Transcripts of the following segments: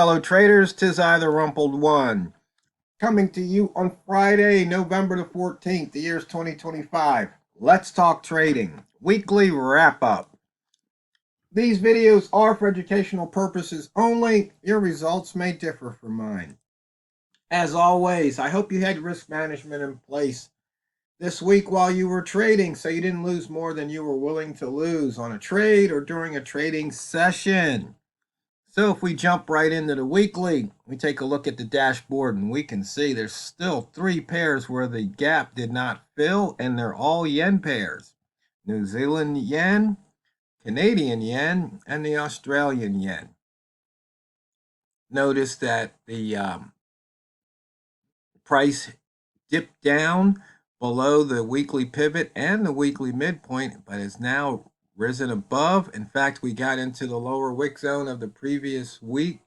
Fellow traders, 'tis I, TheRumpledOne, coming to you on Friday, November the 14th, the year's 2025. Let's talk trading. Weekly wrap up. These videos are for educational purposes only. Your results may differ from mine. As always, I hope you had risk management in place this week while you were trading so you didn't lose more than you were willing to lose on a trade or during a trading session. So if we jump right into the weekly, we take a look at the dashboard and we can see there's still three pairs where the gap did not fill, and they're all yen pairs. New Zealand yen, Canadian yen, and the Australian yen. Notice that the price dipped down below the weekly pivot and the weekly midpoint, but is now risen above. In fact, we got into the lower wick zone of the previous week,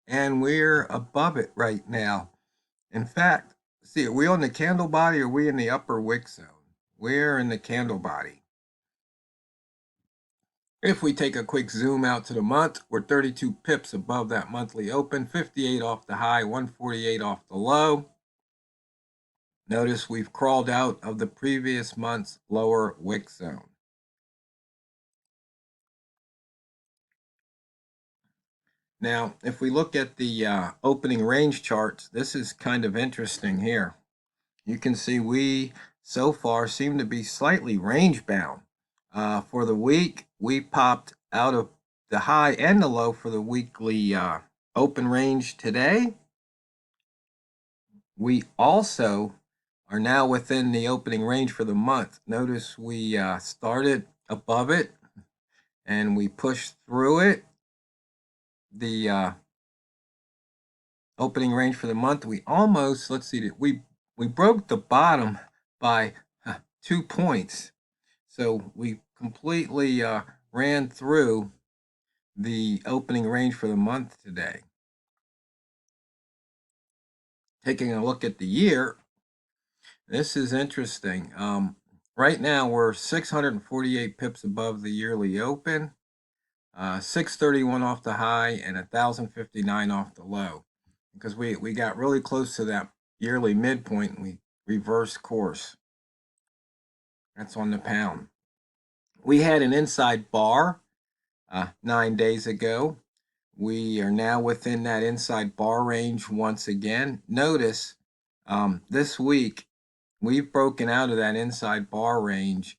and we're above it right now. In fact, see, are we on the candle body or are we in the upper wick zone? We're in the candle body. If we take a quick zoom out to the month, we're 32 pips above that monthly open, 58 off the high, 148 off the low. Notice we've crawled out of the previous month's lower wick zone. Now, if we look at the opening range charts, this is kind of interesting here. You can see we so far seem to be slightly range bound. For the week, we popped out of the high and the low for the weekly open range today. We also are now within the opening range for the month. Notice we started above it and we pushed through it. The opening range for the month, we almost, let's see, we broke the bottom by 2 points. So we completely ran through the opening range for the month today. Taking a look at the year, this is interesting. Right now, we're 648 pips above the yearly open, 631 off the high, and 1,059 off the low. Because we got really close to that yearly midpoint, and we reversed course. That's on the pound. We had an inside bar 9 days ago. We are now within that inside bar range once again. Notice this week we've broken out of that inside bar range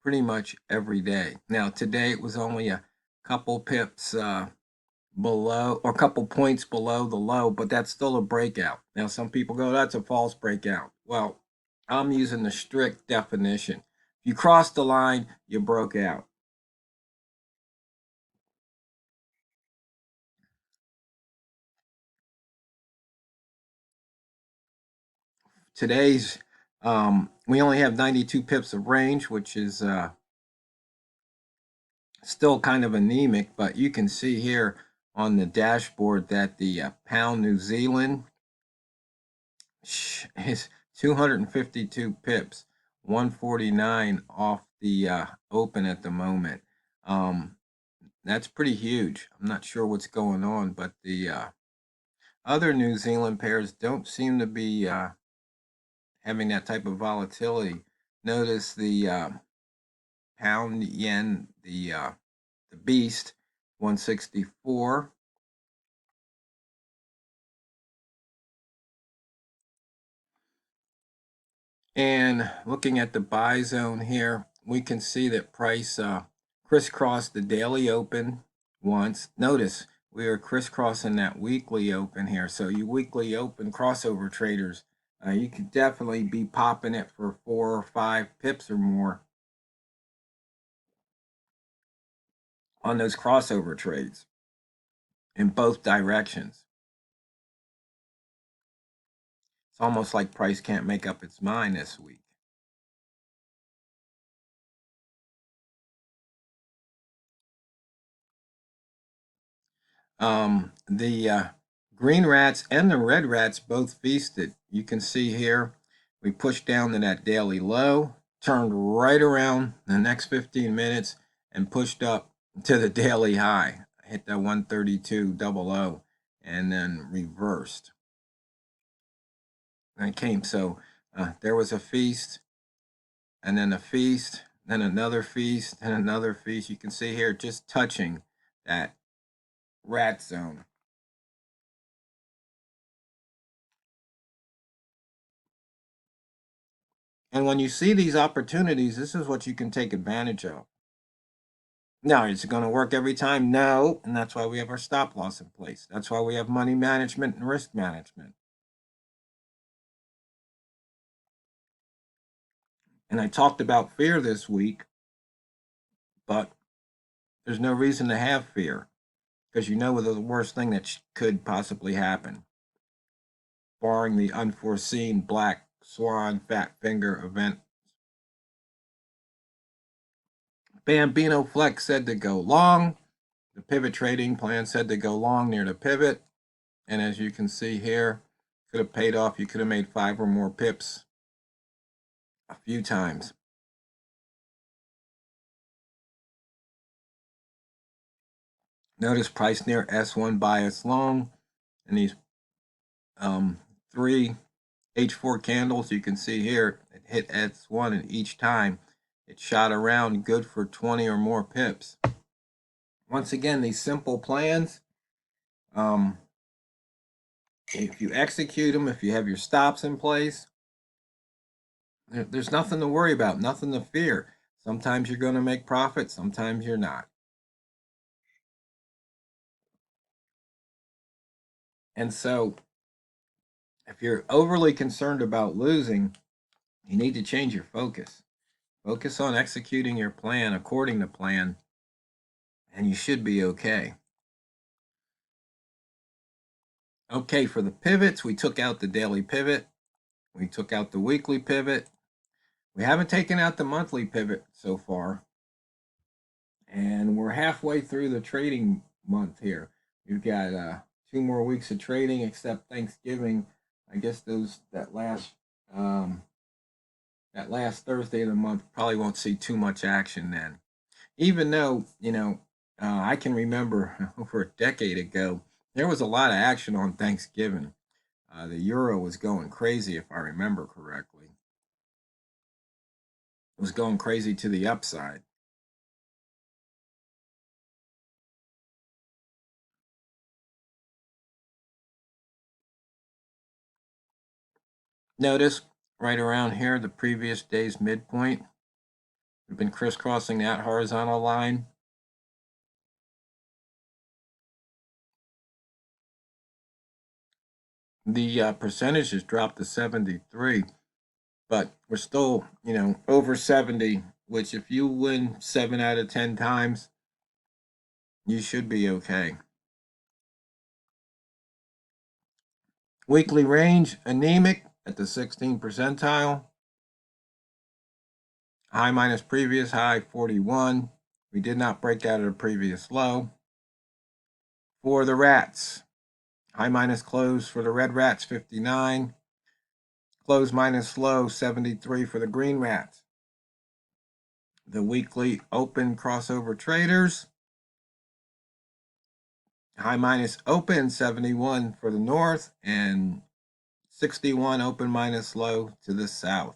pretty much every day. Now today it was only a couple pips below, or a couple points below the low, but that's still a breakout. Now some people go, that's a false breakout. Well, I'm using the strict definition. If you cross the line, you broke out. Today's we only have 92 pips of range, which is still kind of anemic, but you can see here on the dashboard that the pound New Zealand is 252 pips, 149 off the open at the moment. That's pretty huge. I'm not sure what's going on, but the other New Zealand pairs don't seem to be having that type of volatility. Notice the pound yen, the beast, 164. And looking at the buy zone here, we can see that price crisscrossed the daily open once. Notice we are crisscrossing that weekly open here. So you weekly open crossover traders, you could definitely be popping it for 4 or 5 pips or more on those crossover trades in both directions. It's almost like price can't make up its mind this week. The green rats and the red rats both feasted. You can see here we pushed down to that daily low, turned right around the next 15 minutes and pushed up to the daily high. hit that 132.00 and then reversed. And it came, so there was a feast, and then a feast, then another feast, and another feast. You can see here just touching that rat zone. And when you see these opportunities, this is what you can take advantage of. Now, is it going to work every time? No. And that's why we have our stop loss in place. That's why we have money management and risk management. And I talked about fear this week, but there's no reason to have fear because you know the worst thing that could possibly happen, barring the unforeseen black swan fat finger event. Bambino Flex said to go long. The pivot trading plan said to go long near the pivot. And as you can see here, could have paid off. You could have made 5 or more pips a few times. Notice price near S1 bias long, and these 3 H4 candles you can see here, it hit S1, and each time it shot around good for 20 or more pips. Once again, these simple plans, if you execute them, if you have your stops in place, there's nothing to worry about, nothing to fear. Sometimes you're going to make profit, sometimes you're not. And so if you're overly concerned about losing, you need to change your focus. Focus on executing your plan according to plan, and you should be okay. Okay, for the pivots, we took out the daily pivot. We took out the weekly pivot. We haven't taken out the monthly pivot so far. And we're halfway through the trading month here. We've got 2 more weeks of trading except Thanksgiving. I guess that last Thursday of the month probably won't see too much action then. Even though, I can remember over a decade ago, there was a lot of action on Thanksgiving. The euro was going crazy, if I remember correctly. It was going crazy to the upside. Notice right around here, the previous day's midpoint. We've been crisscrossing that horizontal line. The percentage has dropped to 73, but we're still, over 70, which if you win 7 out of 10 times, you should be okay. Weekly range, anemic at the 16th percentile. High minus previous high, 41. We did not break out of the previous low. For the rats, high minus close for the red rats, 59. Close minus low, 73 for the green rats. The weekly open crossover traders, high minus open, 71 for the north, and 61 open minus low to the south.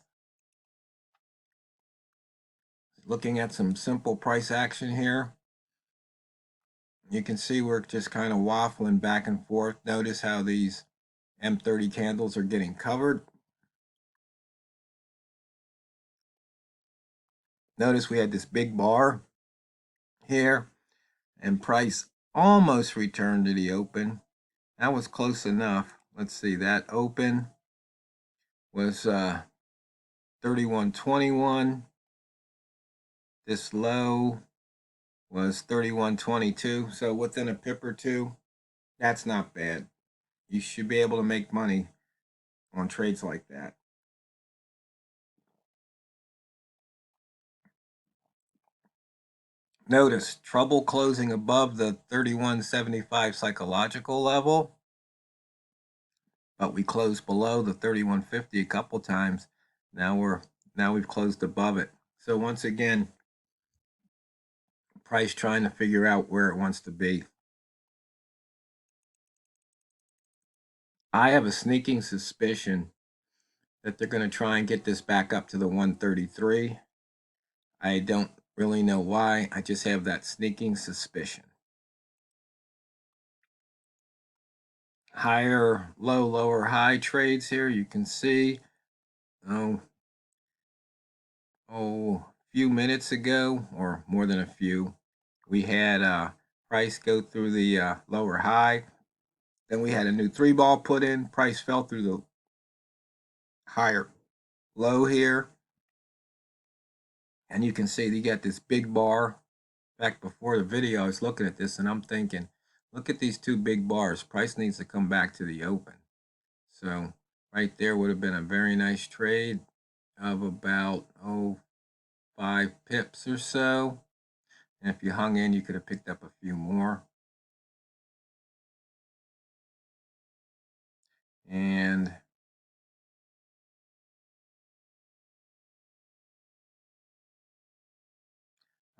Looking at some simple price action here. You can see we're just kind of waffling back and forth. Notice how these M30 candles are getting covered. Notice we had this big bar here, and price almost returned to the open. That was close enough. Let's see, that open was 31.21. This low was 31.22. So within a pip or two, that's not bad. You should be able to make money on trades like that. Notice trouble closing above the 31.75 psychological level, but we closed below the 31.50 a couple times. Now we've closed above it. So once again, price trying to figure out where it wants to be. I have a sneaking suspicion that they're going to try and get this back up to the 133. I don't really know why. I just have that sneaking suspicion. Higher, low, lower, high trades here. You can see, a few minutes ago, or more than a few, we had price go through the lower high. Then we had a new 3-ball put in. Price fell through the higher low here. And you can see you got this big bar. Back before the video, I was looking at this and I'm thinking, look at these two big bars. Price needs to come back to the open. So right there would have been a very nice trade of about 5 pips or so. And if you hung in, you could have picked up a few more. And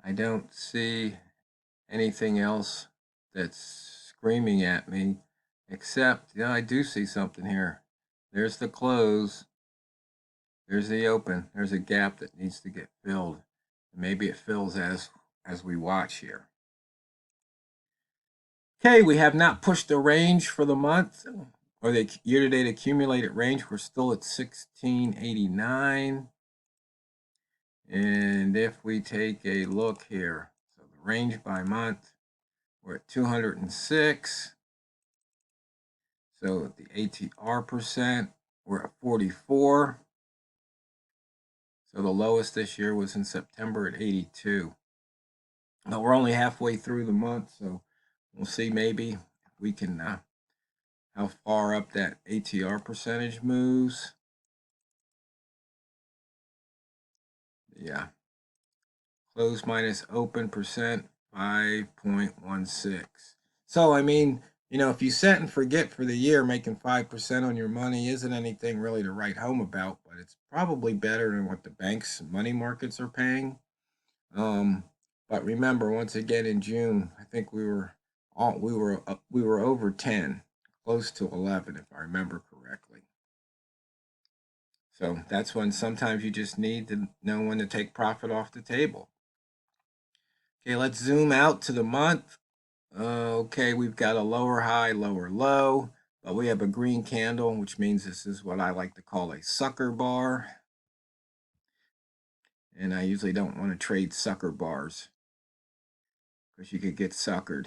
I don't see anything else that's screaming at me, except, I do see something here. There's the close. There's the open. There's a gap that needs to get filled. Maybe it fills as we watch here. Okay, we have not pushed the range for the month or the year-to-date accumulated range. We're still at 1689. And if we take a look here, so the range by month, we're at 206. So the ATR percent, we're at 44. So the lowest this year was in September at 82. Now we're only halfway through the month, so we'll see maybe if we can how far up that ATR percentage moves. Yeah. Close minus open percent, 5.16. So, I mean, if you set and forget for the year, making 5% on your money isn't anything really to write home about, but it's probably better than what the banks and money markets are paying. But remember, once again in June, I think we were over 10, close to 11, if I remember correctly. So that's when sometimes you just need to know when to take profit off the table. Okay, let's zoom out to the month. Okay, we've got a lower high, lower low, but we have a green candle, which means this is what I like to call a sucker bar. And I usually don't want to trade sucker bars because you could get suckered.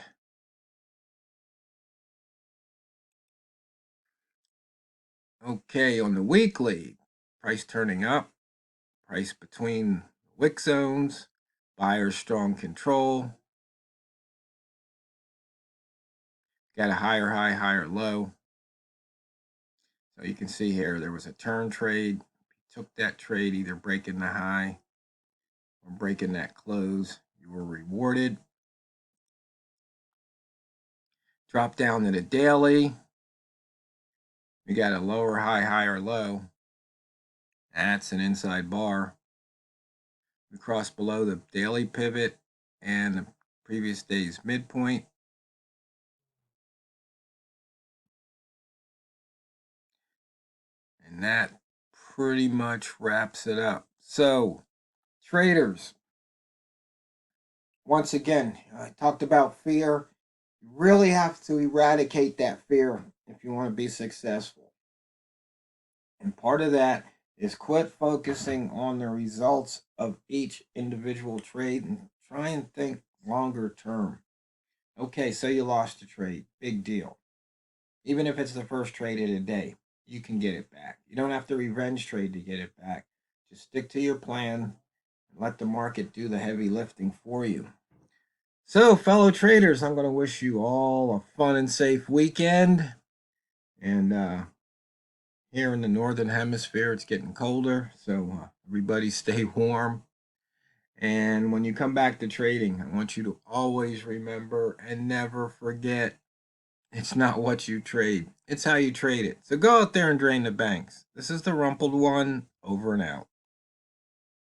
Okay, on the weekly, price turning up, price between wick zones, buyer strong control. Got a higher high, higher low. So you can see here, there was a turn trade. Took that trade, either breaking the high or breaking that close. You were rewarded. Drop down to the daily. We got a lower high, higher low. That's an inside bar. We crossed below the daily pivot and the previous day's midpoint. And that pretty much wraps it up. So, traders, once again, I talked about fear. You really have to eradicate that fear if you want to be successful. And part of that is quit focusing on the results of each individual trade and try and think longer term. Okay, so you lost a trade. Big deal. Even if it's the first trade of the day, you can get it back. You don't have to revenge trade to get it back. Just stick to your plan and let the market do the heavy lifting for you. So, fellow traders, I'm going to wish you all a fun and safe weekend. And here in the northern hemisphere, it's getting colder, so everybody stay warm. And when you come back to trading, I want you to always remember and never forget, it's not what you trade, it's how you trade it. So go out there and drain the banks. This is the Rumpled One, over and out.